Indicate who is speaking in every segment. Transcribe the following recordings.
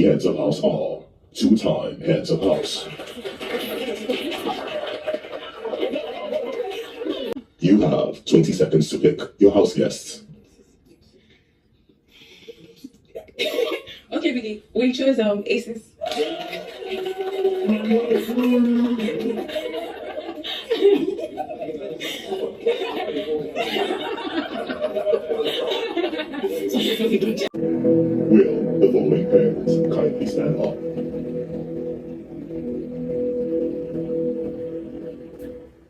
Speaker 1: The heads of house are two-time heads of house. You have 20 seconds to pick your house guests.
Speaker 2: Okay, Biggie, we chose aces.
Speaker 1: Will the following pairings kindly stand up?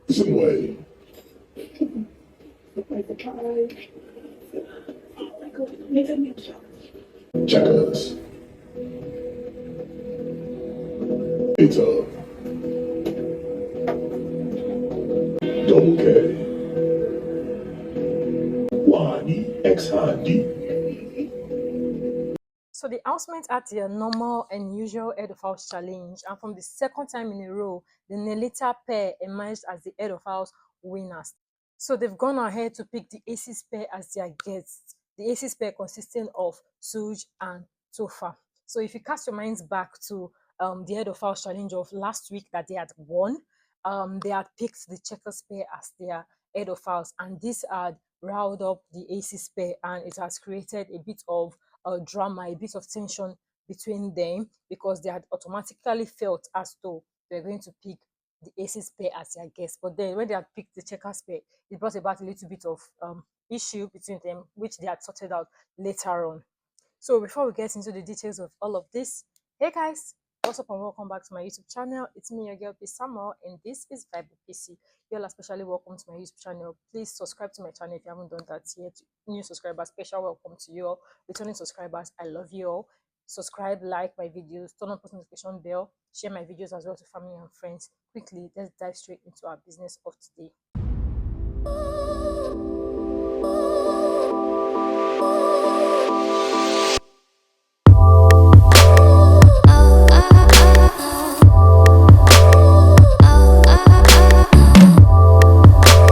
Speaker 1: Zinwe. Checkers. Peter. Double K. Wani X Handy.
Speaker 3: So the housemates had their normal and usual head of house challenge, and from the second time in a row, the NELITA pair emerged as the head of house winners. So they've gone ahead to pick the aces pair as their guests. The aces pair consisting of Suj and Tofa. So if you cast your minds back to the head of house challenge of last week that they had won, they had picked the checkers pair as their head of house, and this had riled up the aces pair, and it has created a bit of drama, a bit of tension between them, because they had automatically felt as though they're going to pick the aces pair as their guest. But then when they had picked the checkers pair, it brought about a little bit of issue between them, which they had sorted out later on. So before we get into the details of all of this, hey guys, what's up and welcome back to my YouTube channel. It's me, your girl, Samuel, and this is Vibe with PC. You're especially welcome to my YouTube channel. Please subscribe to my channel if you haven't done that yet. New subscribers, special welcome to you all. Returning subscribers, I love you all. Subscribe, like my videos, turn on post notification bell, share my videos as well to family and friends. Quickly, let's dive straight into our business of today.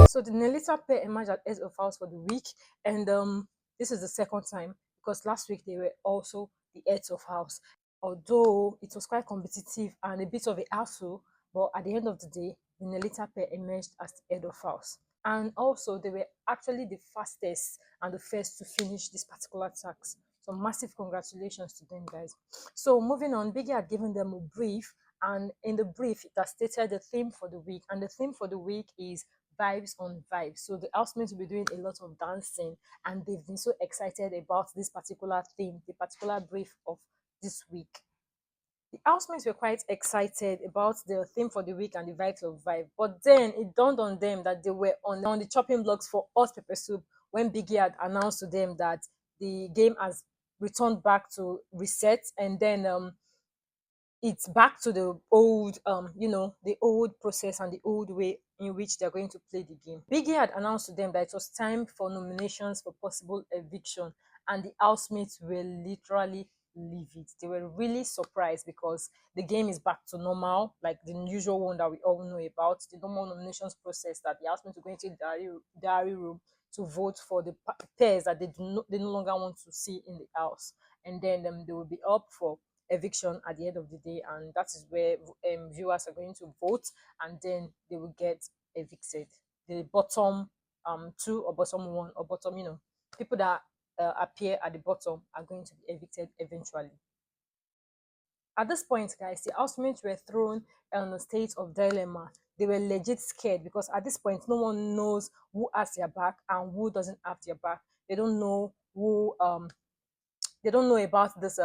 Speaker 3: So the NELITA pair emerged as heads of house for the week, and this is the second time, because last week they were also the heads of house. Although it was quite competitive and a bit of a hassle, but at the end of the day, the NELITA pair emerged as the head of house. And also, they were actually the fastest and the first to finish this particular task. So massive congratulations to them, guys. So moving on, Biggie had given them a brief, and in the brief, it has stated the theme for the week, and the theme for the week is vibes on vibes. So the housemates will be doing a lot of dancing, and they've been so excited about this particular theme, the particular brief of this week. The housemates were quite excited about the theme for the week and the vibes of vibe, but then it dawned on them that they were on the chopping blocks for hot pepper soup when Biggie had announced to them that the game has returned back to reset, and then it's back to the old the old process and the old way in which they're going to play the game. Biggie had announced to them that it was time for nominations for possible eviction, and the housemates were literally livid. They were really surprised because the game is back to normal, like the usual one that we all know about, the normal nominations process that the housemates are going to the diary room to vote for the pairs that they no longer want to see in the house, and then they will be up for eviction at the end of the day, and that is where viewers are going to vote, and then they will get evicted. The bottom two or bottom one or bottom people that appear at the bottom are going to be evicted eventually. At this point, guys, the housemates were thrown on a state of dilemma. They were legit scared because at this point no one knows who has their back and who doesn't have their back. They don't know who they don't know about this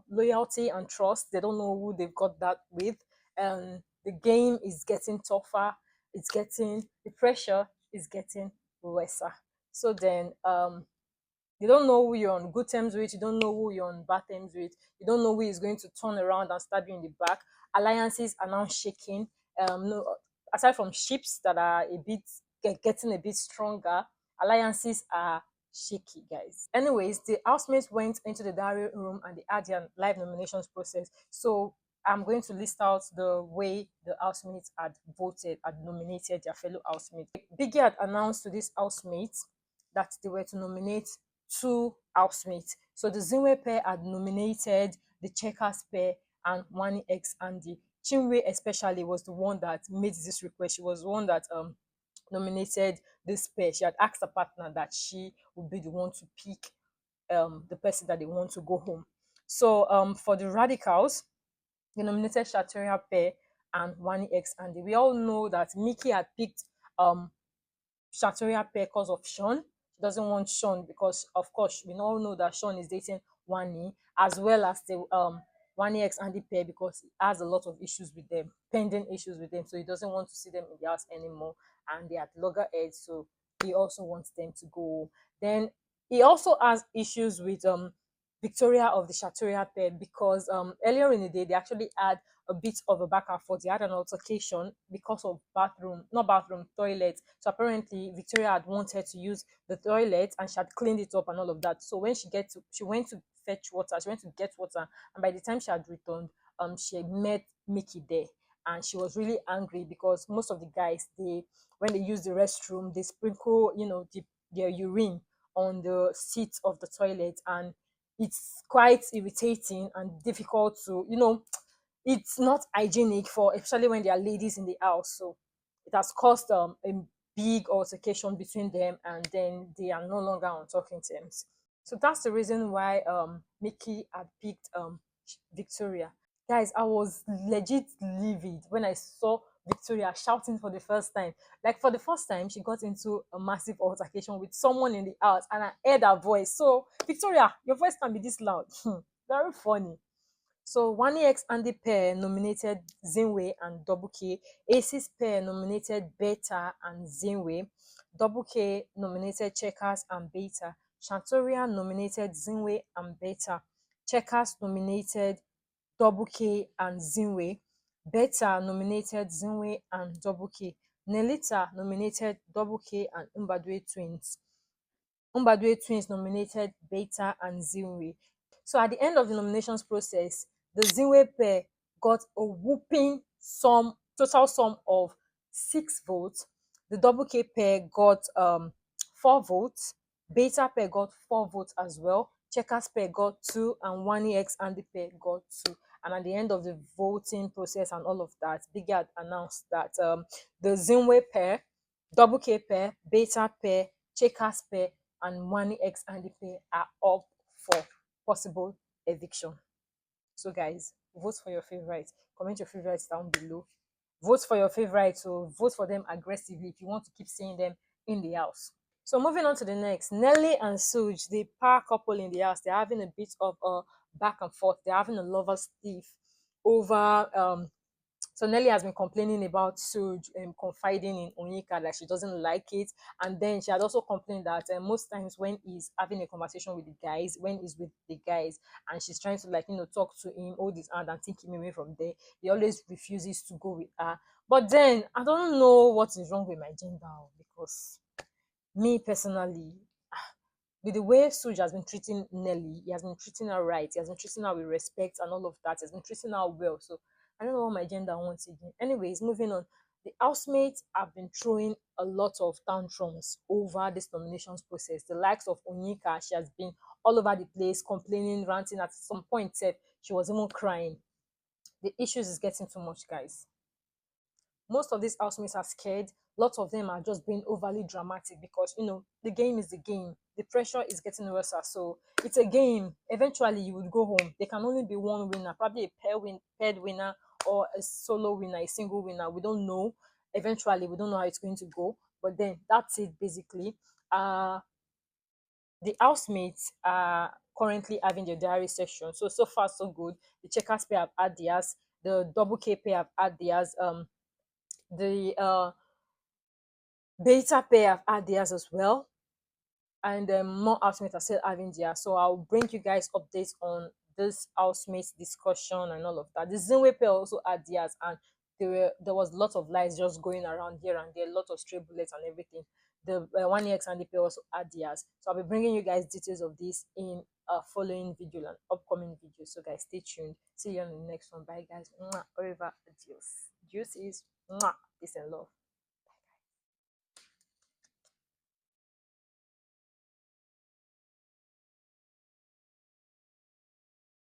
Speaker 3: loyalty and trust. They don't know who they've got that with, and the game is getting tougher. The pressure is getting worse. So then you don't know who you're on good terms with, you don't know who you're on bad terms with, you don't know who is going to turn around and stab you in the back. Alliances are now shaking. No, aside from ships that are a bit getting a bit stronger, alliances are shaky, guys. Anyways, the housemates went into the diary room and they had their live nominations process. So I'm going to list out the way the housemates had voted, had nominated their fellow housemates. Biggie had announced to these housemates that they were to nominate two housemates. So the Zinwe pair had nominated the Checkers pair and Wani X Andy. Chinwe especially was the one that made this request. She was the one that nominated this pair. She had asked her partner that she would be the one to pick the person that they want to go home. So for the radicals, they nominated Shatoria pair and Wani X Andy. We all know that Michky had picked Shatoria pair because of Sean. She doesn't want Sean because, of course, we all know that Sean is dating Wani, as well as the Wani X Andy pair, because he has a lot of issues with them, pending issues with them. So he doesn't want to see them in the house anymore, and they are loggerheads. So he also wants them to go. Then he also has issues with Victoria of the Shatoria pair, because earlier in the day they actually had a bit of a back and forth. They had an altercation because of toilet. So apparently Victoria had wanted to use the toilet and she had cleaned it up and all of that. So when she went to fetch water, she went to get water, and by the time she had returned, she met Michky there, and she was really angry because most of the guys, when they use the restroom, they sprinkle, their urine on the seat of the toilet, and it's quite irritating and difficult to, it's not hygienic for, especially when there are ladies in the house. So it has caused a big altercation between them, and then they are no longer on talking terms. So that's the reason why Michky had picked Victoria. Guys, I was legit livid when I saw Victoria shouting for the first time. Like, for the first time, she got into a massive altercation with someone in the house, and I heard her voice. So, Victoria, your voice can be this loud. Very funny. So Wani X Andy pair nominated Zinwe and Double K. Ace's pair nominated Beta and Zinwe. Double K nominated Checkers and Beta. Shantoria nominated Zinwe and Beta. Checkers nominated Double K and Zinwe. Beta nominated Zinwe and Double K. NELITA nominated Double K and Mbadwe twins. Mbadwe twins nominated Beta and Zinwe. So at the end of the nominations process, the Zinwe pair got a whooping total sum of 6 votes. The Double K pair got 4 votes. Beta pair got 4 votes as well. Checkers pair got 2, and Wani X Andy pair got 2. And at the end of the voting process and all of that, Biggie had announced that the Zinwe pair, Double K pair, Beta pair, Checkers pair, and Wani X Andy pair are up for possible eviction. So guys, vote for your favorites. Comment your favorites down below. Vote for your favorites, so vote for them aggressively if you want to keep seeing them in the house. So moving on to the next, Nelly and Suge, the power couple in the house, they're having a bit of a back and forth. They're having a lover's thief over so Nelly has been complaining about Suge confiding in Onyeka, like she doesn't like it. And then she had also complained that most times when he's having a conversation with the guys, when he's with the guys, and she's trying to talk to him, hold his hand and take him away from there, he always refuses to go with her. But then I don't know what is wrong with my gender, because me personally, with the way Suge has been treating Nelly, he has been treating her right, he has been treating her with respect and all of that, he has been treating her well. So I don't know what my gender wants again. Anyways, moving on. The housemates have been throwing a lot of tantrums over this nominations process. The likes of Onyeka, she has been all over the place, complaining, ranting. At some point, she was even crying. The issues is getting too much, guys. Most of these housemates are scared. Lots of them are just being overly dramatic because, the game is the game. The pressure is getting worse. So it's a game. Eventually, you would go home. There can only be one winner, probably a paired winner or a solo winner, a single winner. We don't know. Eventually, we don't know how it's going to go. But then that's it, basically. The housemates are currently having their diary session. So far, so good. The Checkers pair have had theirs. The Double K pair have had theirs. The Beta pair have had theirs as well, and more housemates are still having theirs. So I'll bring you guys updates on this housemates discussion and all of that. The Zinwe pair also had theirs, and there was lots of lies just going around here and there, a lot of stray bullets and everything. The One X and the pair also had theirs. So I'll be bringing you guys details of this in a following video and upcoming videos. So guys, stay tuned. See you on the next one. Bye guys. Mwah. Over. Adios. Juice is peace and love.